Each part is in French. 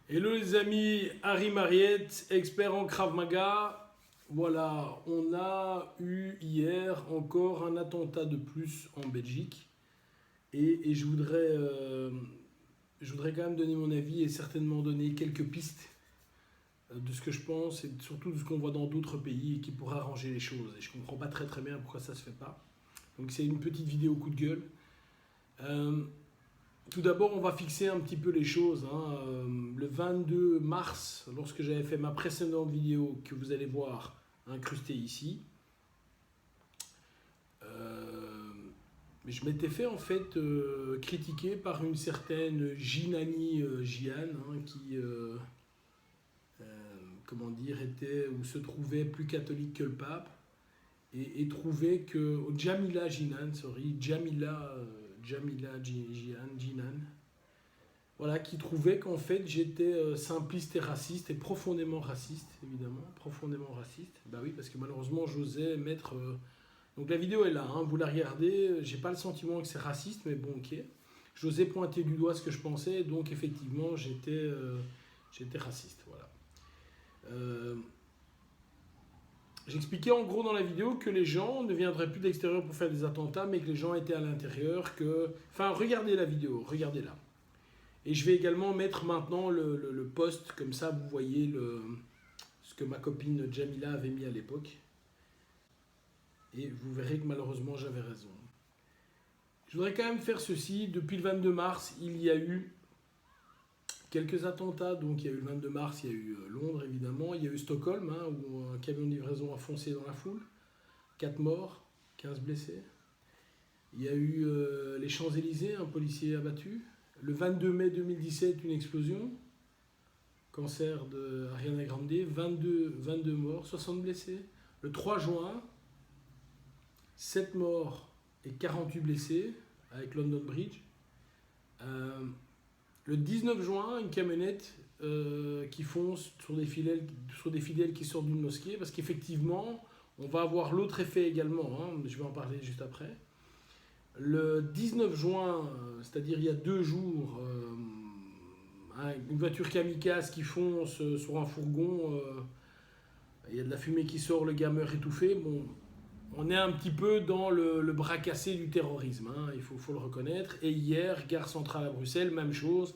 Hello les amis, Harry Mariette, expert en Krav Maga. Voilà, on a eu hier encore un attentat de plus en Belgique. Et je voudrais quand même donner mon avis et certainement donner quelques pistes de ce que je pense et surtout de ce qu'on voit dans d'autres pays et qui pourrait arranger les choses. Et je comprends pas très bien pourquoi ça se fait pas. Donc c'est une petite vidéo coup de gueule. Euh, Tout d'abord, on va fixer un petit peu les choses, hein. Le 22 mars, lorsque j'avais fait ma précédente vidéo que vous allez voir incrustée ici, euh, je m'étais fait en fait critiquer par une certaine Jinani Jian, hein, qui, comment dire, était ou se trouvait plus catholique que le pape et trouvait que Jamila Jinan, sorry, Jinan, voilà, qui trouvait qu'en fait j'étais simpliste et raciste et profondément raciste, évidemment, profondément raciste. Bah oui, parce que malheureusement j'osais mettre. Donc la vidéo est là, hein, vous la regardez. J'ai pas le sentiment que c'est raciste, mais bon, ok. J'osais pointer du doigt ce que je pensais, donc effectivement j'étais raciste, voilà. Euh, J'expliquais en gros dans la vidéo que les gens ne viendraient plus de l'extérieur pour faire des attentats, mais que les gens étaient à l'intérieur, que. Enfin, regardez la vidéo, regardez-la. Et je vais également mettre maintenant le post, comme ça vous voyez ce que ma copine Jamila avait mis à l'époque. Et vous verrez que malheureusement j'avais raison. Je voudrais quand même faire ceci. Depuis le 22 mars, il y a eu quelques attentats. Donc il y a eu le 22 mars, il y a eu Londres évidemment. Il y a eu Stockholm, hein, où un camion de livraison a foncé dans la foule. 4 morts, 15 blessés. Il y a eu les Champs-Élysées, un policier abattu. Le 22 mai 2017, une explosion. Cancer de Ariana Grande, 22 morts, 60 blessés. Le 3 juin, 7 morts et 48 blessés avec London Bridge. Le 19 juin, une camionnette qui fonce sur des fidèles qui sortent d'une mosquée, parce qu'effectivement, on va avoir l'autre effet également, hein, je vais en parler juste après. Le 19 juin, c'est-à-dire il y a 2 jours, une voiture kamikaze qui fonce sur un fourgon, il y a de la fumée qui sort, le gars meurt étouffé. Bon, on est un petit peu dans le bras cassé du terrorisme, hein, il faut le reconnaître. Et hier, gare centrale à Bruxelles, même chose.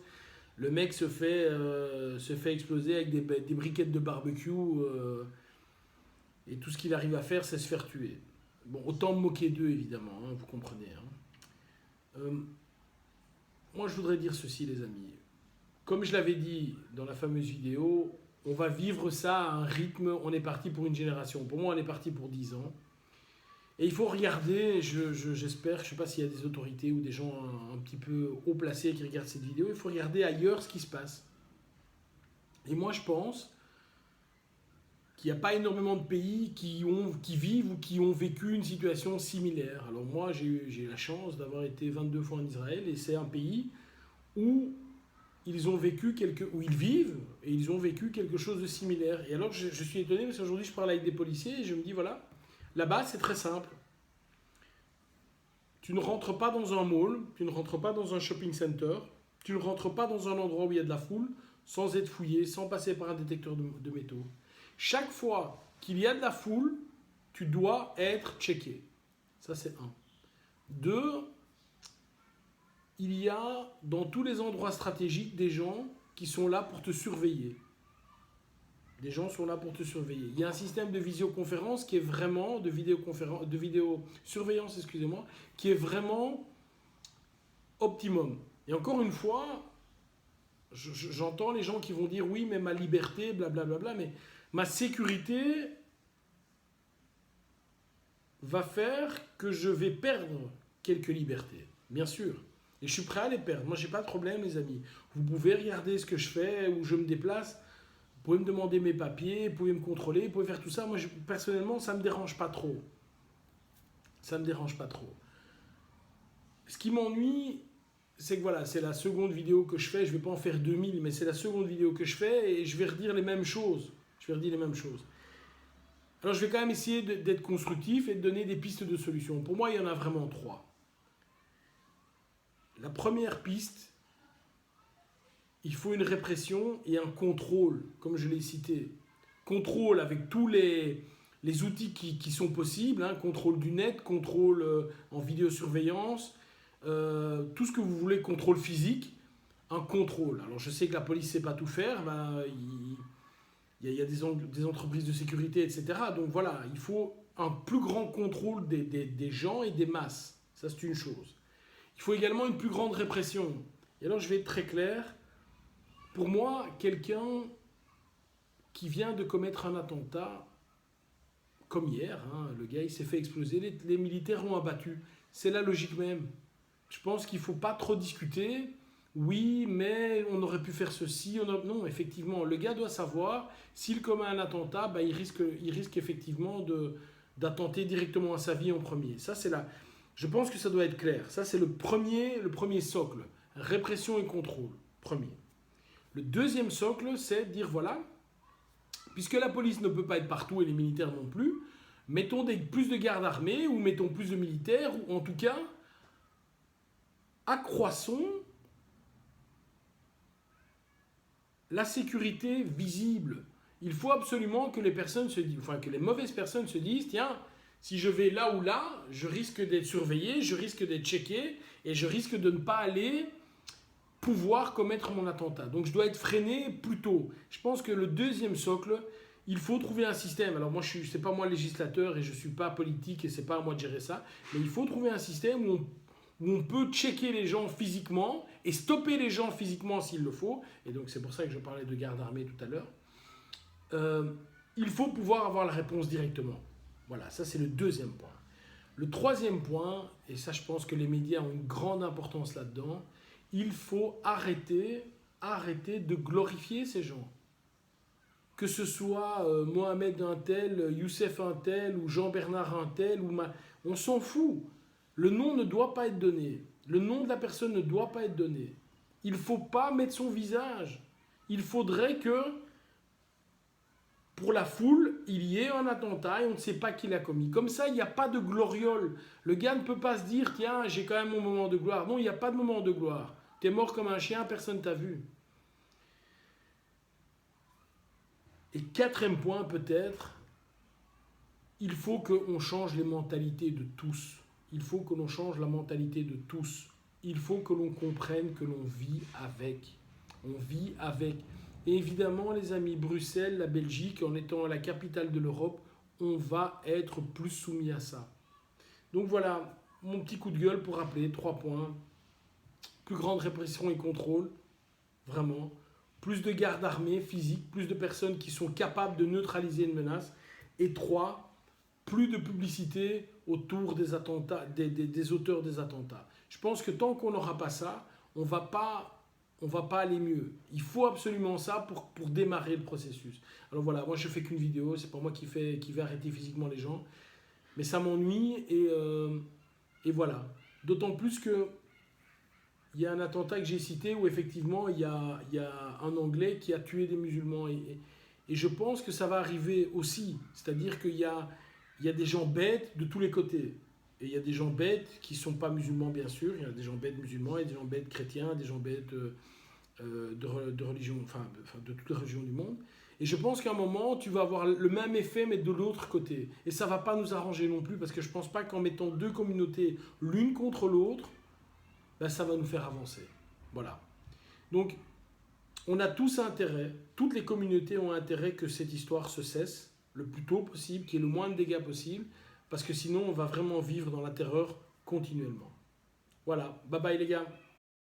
Le mec se fait exploser avec des briquettes de barbecue et tout ce qu'il arrive à faire, c'est se faire tuer. Bon, autant me moquer d'eux, évidemment, hein, vous comprenez. Hein. Moi, je voudrais dire ceci, les amis. Comme je l'avais dit dans la fameuse vidéo, on va vivre ça à un rythme, on est parti pour une génération. Pour moi, on est parti pour 10 ans. Et il faut regarder, j'espère, je ne sais pas s'il y a des autorités ou des gens un petit peu haut placés qui regardent cette vidéo, il faut regarder ailleurs ce qui se passe. Et moi, je pense qu'il n'y a pas énormément de pays qui vivent ou qui ont vécu une situation similaire. Alors moi, j'ai la chance d'avoir été 22 fois en Israël et c'est un pays où ils ont vécu où ils vivent et ils ont vécu quelque chose de similaire. Et alors je suis étonné parce qu'aujourd'hui je parle avec des policiers et je me dis voilà, là-bas c'est très simple. Tu ne rentres pas dans un mall, tu ne rentres pas dans un shopping center, tu ne rentres pas dans un endroit où il y a de la foule sans être fouillé, sans passer par un détecteur de métaux. Chaque fois qu'il y a de la foule, tu dois être checké. Ça c'est un. Deux, il y a dans tous les endroits stratégiques des gens qui sont là pour te surveiller. Des gens sont là pour te surveiller. Il y a un système de visioconférence qui est vraiment, de vidéosurveillance, excusez-moi, qui est vraiment optimum. Et encore une fois, j'entends les gens qui vont dire oui, mais ma liberté, blablabla, mais ma sécurité va faire que je vais perdre quelques libertés, bien sûr. Et je suis prêt à les perdre. Moi, j'ai pas de problème, les amis. Vous pouvez regarder ce que je fais, où je me déplace. Vous pouvez me demander mes papiers, vous pouvez me contrôler, vous pouvez faire tout ça. Moi, personnellement, ça ne me dérange pas trop. Ça ne me dérange pas trop. Ce qui m'ennuie, c'est que voilà, c'est la seconde vidéo que je fais. Je ne vais pas en faire 2000, mais c'est la seconde vidéo que je fais et je vais redire les mêmes choses. Alors, je vais quand même essayer d'être constructif et de donner des pistes de solutions. Pour moi, il y en a vraiment 3. La première piste, il faut une répression et un contrôle, comme je l'ai cité. Contrôle avec tous les outils qui sont possibles, hein, contrôle du net, contrôle en vidéosurveillance, tout ce que vous voulez, contrôle physique, un contrôle. Alors je sais que la police ne sait pas tout faire, ben, il y a des entreprises de sécurité, etc. Donc voilà, il faut un plus grand contrôle des gens et des masses. Ça, c'est une chose. Il faut également une plus grande répression. Et alors, je vais être très clair. Pour moi, quelqu'un qui vient de commettre un attentat, comme hier, hein, le gars, il s'est fait exploser, les militaires l'ont abattu. C'est la logique même. Je pense qu'il ne faut pas trop discuter. Oui, mais on aurait pu faire ceci. Non, effectivement, le gars doit savoir, s'il commet un attentat, bah, il risque effectivement d'attenter directement à sa vie en premier. Ça, c'est là. Je pense que ça doit être clair. Ça, c'est le premier socle. Répression et contrôle. Premier. Le deuxième socle, c'est de dire, voilà, puisque la police ne peut pas être partout et les militaires non plus, mettons plus de gardes armés ou mettons plus de militaires, ou en tout cas, accroissons la sécurité visible. Il faut absolument que les personnes se disent, enfin que les mauvaises personnes se disent, tiens, si je vais là ou là, je risque d'être surveillé, je risque d'être checké et je risque de ne pas aller pouvoir commettre mon attentat. Donc je dois être freiné plus tôt. Je pense que le deuxième socle, il faut trouver un système. Alors moi, c'est pas moi le législateur et je suis pas politique et c'est pas à moi de gérer ça, mais il faut trouver un système où on peut checker les gens physiquement et stopper les gens physiquement s'il le faut. Et donc c'est pour ça que je parlais de garde armée tout à l'heure. Il faut pouvoir avoir la réponse directement. Voilà, ça c'est le deuxième point. Le troisième point, et ça je pense que les médias ont une grande importance là-dedans, il faut arrêter de glorifier ces gens. Que ce soit Mohamed un tel, Youssef un tel, ou Jean-Bernard un tel, on s'en fout. Le nom ne doit pas être donné. Le nom de la personne ne doit pas être donné. Il ne faut pas mettre son visage. Il faudrait que, pour la foule, il y ait un attentat et on ne sait pas qui l'a commis. Comme ça, il n'y a pas de gloriole. Le gars ne peut pas se dire, tiens, j'ai quand même mon moment de gloire. Non, il n'y a pas de moment de gloire. Tu es mort comme un chien, personne ne t'a vu. Et quatrième point, peut-être, il faut qu'on change les mentalités de tous. Il faut que l'on change la mentalité de tous. Il faut que l'on comprenne que l'on vit avec. On vit avec. Et évidemment, les amis, Bruxelles, la Belgique, en étant la capitale de l'Europe, on va être plus soumis à ça. Donc voilà, mon petit coup de gueule pour rappeler 3 points. Plus grande répression et contrôle, vraiment. Plus de gardes armés physiques, plus de personnes qui sont capables de neutraliser une menace. Et 3, plus de publicité autour des attentats, des auteurs des attentats. Je pense que tant qu'on n'aura pas ça, on va pas aller mieux. Il faut absolument ça pour démarrer le processus. Alors voilà, moi je fais qu'une vidéo, c'est pas moi qui vais arrêter physiquement les gens, mais ça m'ennuie et voilà. D'autant plus que il y a un attentat que j'ai cité où effectivement il y a un Anglais qui a tué des musulmans et je pense que ça va arriver aussi. C'est-à-dire qu'il y a des gens bêtes de tous les côtés. Et il y a des gens bêtes qui ne sont pas musulmans, bien sûr. Il y a des gens bêtes musulmans, et des gens bêtes chrétiens, des gens bêtes de religion, enfin de toutes les religions du monde. Et je pense qu'à un moment, tu vas avoir le même effet, mais de l'autre côté. Et ça ne va pas nous arranger non plus, parce que je ne pense pas qu'en mettant deux communautés l'une contre l'autre, ben, ça va nous faire avancer. Voilà. Donc, on a tous intérêt, toutes les communautés ont intérêt que cette histoire se cesse le plus tôt possible, qu'il y ait le moins de dégâts possible, parce que sinon on va vraiment vivre dans la terreur continuellement. Voilà, bye bye les gars.